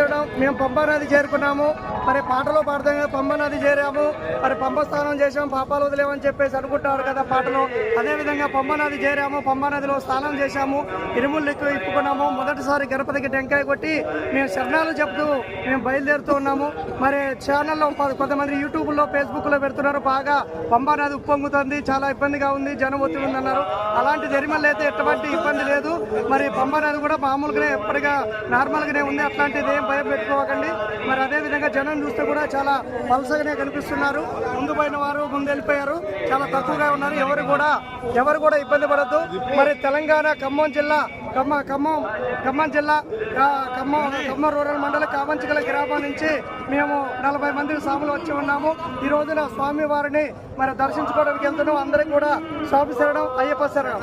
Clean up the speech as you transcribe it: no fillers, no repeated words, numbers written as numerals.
చెప్పడం మేము పంబా నది చేరుకున్నాము. మరి పాటలో పాడుతాం పంబా నది చేరాము. మరి పంబ స్నానం చేసాం, పాపాలు వదిలేమని చెప్పేసి అనుకుంటారు కదా పాటలో. అదేవిధంగా పంబా నది చేరాము, పంబా నదిలో స్నానం చేశాము, ఇరుములు ఇప్పుకున్నాము. మొదటిసారి గణపతికి టెంకాయ కొట్టి మేము శరణాలు చెప్తూ మేము బయలుదేరుతూ ఉన్నాము. మరి ఛానల్లో కొంతమంది యూట్యూబ్లో ఫేస్బుక్లో పెడుతున్నారు, బాగా పంబా నది ఉప్పొంగుతుంది, చాలా ఇబ్బందిగా ఉంది, జనం ఒత్తిడి ఉందన్నారు. అలాంటి జరిమల్లో అయితే ఎటువంటి ఇబ్బంది లేదు. మరి పంబా నది కూడా మామూలుగానే ఎప్పటిగా నార్మల్గానే ఉంది, అట్లాంటిది ఏం భయం పెట్టుకోకండి. మరి అదేవిధంగా జనం చూస్తే కూడా చాలా పలసగానే కనిపిస్తున్నారు. ముందు పోయిన వారు ముందు వెళ్ళిపోయారు, చాలా తక్కువగా ఉన్నారు. ఎవరు కూడా ఇబ్బంది పడద్దు. మరి తెలంగాణ ఖమ్మం జిల్లా ఖమ్మం రూరల్ మండల కామంచికల గ్రామం నుంచి మేము 40 మంది స్వాములు వచ్చి ఉన్నాము. ఈ రోజున స్వామి వారిని మరి దర్శించుకోవడానికి వెళ్తున్నాం. అందరికి కూడా స్వామి శరణం, అయ్యప్ప శరణం.